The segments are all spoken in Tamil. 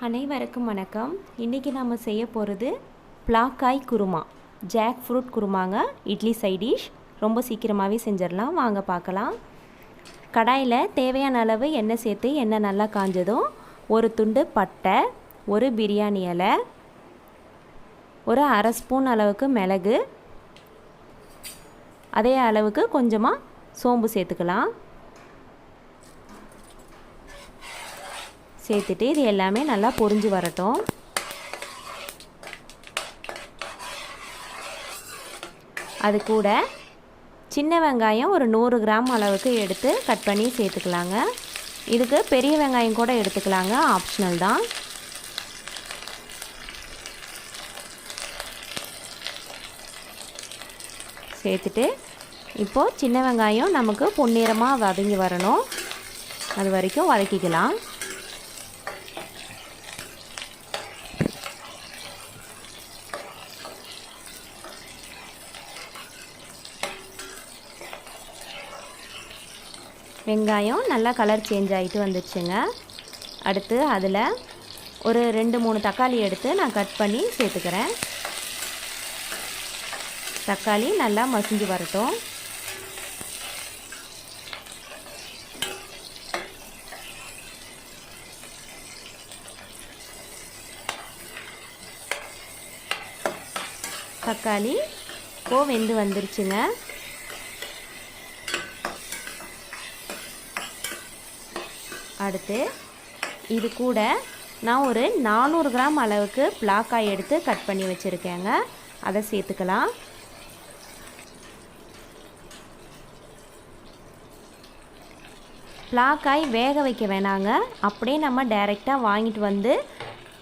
அனைவருக்கும் வணக்கம். இன்றைக்கி நாம் செய்ய போகிறது பிளாக்காய் குருமா, ஜாக் ஃப்ரூட் குருமாங்க. இட்லி சைடிஷ் ரொம்ப சீக்கிரமாகவே செஞ்சிடலாம். வாங்க பார்க்கலாம். கடாயில் தேவையான அளவு எண்ணெய் சேர்த்து எண்ணெய் நல்லா காஞ்சதும் ஒரு துண்டு பட்டை, ஒரு பிரியாணி இலை, ஒரு அரை ஸ்பூன் அளவுக்கு மிளகு, அதே அளவுக்கு கொஞ்சமாக சோம்பு சேர்த்துக்கலாம். சேர்த்துட்டு இது எல்லாமே நல்லா பொரிஞ்சு வரட்டும். அது கூட சின்ன வெங்காயம் ஒரு 100 கிராம் அளவுக்கு எடுத்து கட் பண்ணி சேர்த்துக்கலாங்க. இதுக்கு பெரிய வெங்காயம் கூட எடுத்துக்கலாங்க, ஆப்ஷனல் தான். சேர்த்துட்டு இப்போது சின்ன வெங்காயம் நமக்கு பொன்னிறமாக வதங்கி வரணும், அது வரைக்கும் வதக்கிக்கலாம். வெங்காயம் நல்லா கலர் சேஞ்ச் ஆகிட்டு வந்துடுச்சுங்க. அடுத்து அதில் ஒரு 2-3 தக்காளி எடுத்து நான் கட் பண்ணி சேர்த்துக்கிறேன். தக்காளி நல்லா மசிஞ்சு வரட்டும். தக்காளி வெந்து வந்துருச்சுங்க. அடுத்து இது கூட நான் ஒரு 400 கிராம் அளவுக்கு பிளாக்காய் எடுத்து கட் பண்ணி வச்சுருக்கேங்க, அதை சேர்த்துக்கலாம். பிளாக்காய் வேக வைக்க வேணாங்க, அப்படியே நம்ம டைரெக்டாக வாங்கிட்டு வந்து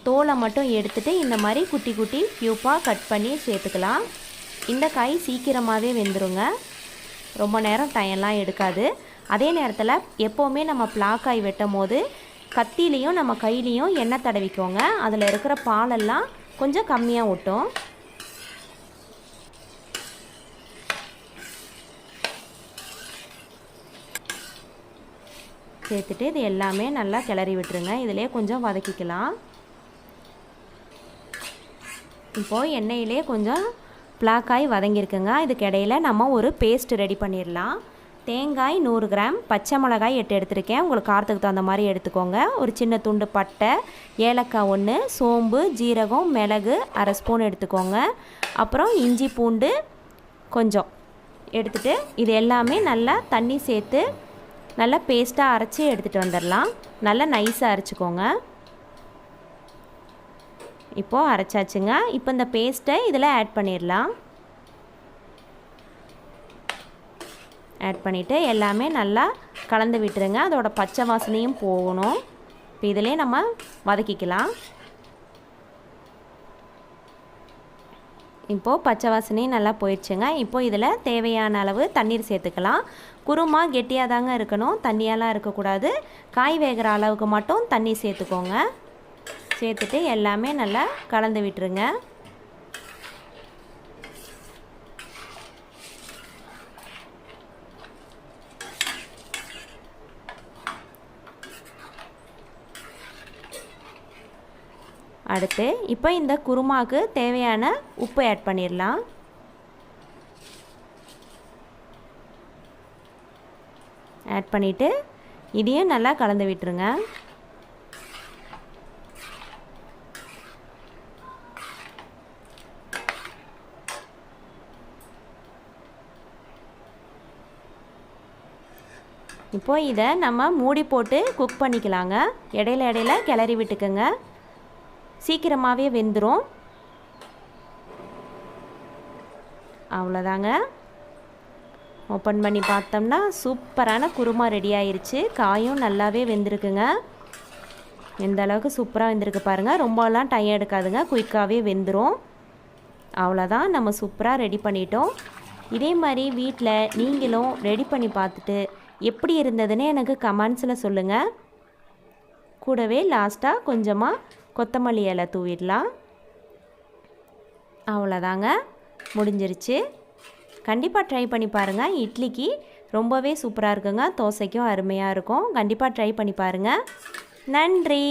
தோலை மட்டும் எடுத்துகிட்டு இந்த மாதிரி குட்டி குட்டி க்யூப்பாக கட் பண்ணி சேர்த்துக்கலாம். இந்த காய் சீக்கிரமாகவே வெந்துருங்க, ரொம்ப நேரம் டைம்லாம் எடுக்காது. அதே நேரத்தில் எப்போவுமே நம்ம பிளாக்காய் வெட்டும் போது கத்திலையும் நம்ம கையிலையும் எண்ணெய் தடவிக்கோங்க, அதில் இருக்கிற பாலெல்லாம் கொஞ்சம் கம்மியாக ஒட்டும். சேர்த்துட்டு இது எல்லாமே நல்லா கிளறி விட்டுருங்க. இதிலே கொஞ்சம் வதக்கிக்கலாம். இப்போது எண்ணெயிலே கொஞ்சம் பிளாக்காய் வதங்கியிருக்குங்க. இதுக்கு இடையில நம்ம ஒரு பேஸ்ட் ரெடி பண்ணிடலாம். தேங்காய் 100 கிராம், பச்சை மிளகாய் 8 எடுத்திருக்கேன், உங்களுக்கு காரத்துக்கு தகுந்த மாதிரி எடுத்துக்கோங்க. ஒரு சின்ன துண்டு பட்டை, ஏலக்காய் 1, சோம்பு, ஜீரகம், மிளகு அரை ஸ்பூன் எடுத்துக்கோங்க. அப்புறம் இஞ்சி பூண்டு கொஞ்சம் எடுத்துகிட்டு இது எல்லாமே நல்லா தண்ணி சேர்த்து நல்லா பேஸ்ட்டாக அரைச்சி எடுத்துகிட்டு வந்துடலாம். நல்லா நைஸாக அரைச்சிக்கோங்க. இப்போது அரைச்சாச்சுங்க. இப்போ இந்த பேஸ்ட்டை இதில் ஆட் பண்ணிடலாம். ஆட் பண்ணிவிட்டு எல்லாமே நல்லா கலந்து விட்டுருங்க, அதோட பச்சை வாசனையும் போகணும். இப்போ இதிலே நம்ம வதக்கிக்கலாம். இப்போது பச்சை வாசனையும் நல்லா போயிடுச்சுங்க. இப்போது இதில் தேவையான அளவு தண்ணீர் சேர்த்துக்கலாம். குருமா கெட்டியாக தாங்க இருக்கணும், தண்ணியெல்லாம் இருக்கக்கூடாது. காய் வேகிற அளவுக்கு மட்டும் தண்ணி சேர்த்துக்கோங்க. சேர்த்துட்டு எல்லாமே நல்லா கலந்து விட்டுருங்க. அடுத்து இப்போ இந்த குருமாவுக்கு தேவையான உப்பு ஆட் பண்ணிடலாம். ஆட் பண்ணிவிட்டு இதையும் நல்லா கலந்து விட்டுருங்க. இப்போது இதை நம்ம மூடி போட்டு குக் பண்ணிக்கலாங்க. இடையில கிளறி விட்டுக்குங்க, சீக்கிரமாகவே வெந்துடும். அவ்வளோதாங்க. ஓப்பன் பண்ணி பார்த்தோம்னா சூப்பரான குருமா ரெடி ஆயிடுச்சு. காயும் நல்லாவே வெந்திருக்குங்க. எந்த அளவுக்கு சூப்பராக வெந்திருக்கு பாருங்கள். ரொம்பலாம் டைம் எடுக்காதுங்க, குயிக்காகவே வெந்துடும். அவ்வளோதான், நம்ம சூப்பராக ரெடி பண்ணிட்டோம். இதே மாதிரி வீட்டில் நீங்களும் ரெடி பண்ணி பார்த்துட்டு எப்படி இருந்ததுன்னு எனக்கு கமெண்ட்ஸில் சொல்லுங்கள். கூடவே லாஸ்ட்டாக கொஞ்சமாக கொத்தமல்லி இலை தூவிடலாம். அவ்வளோதாங்க, முடிஞ்சிருச்சு. கண்டிப்பாக ட்ரை பண்ணி பாருங்கள். இட்லிக்கு ரொம்பவே சூப்பராக இருக்குங்க, தோசைக்கும் அருமையாக இருக்கும். கண்டிப்பாக ட்ரை பண்ணி பாருங்கள். நன்றி.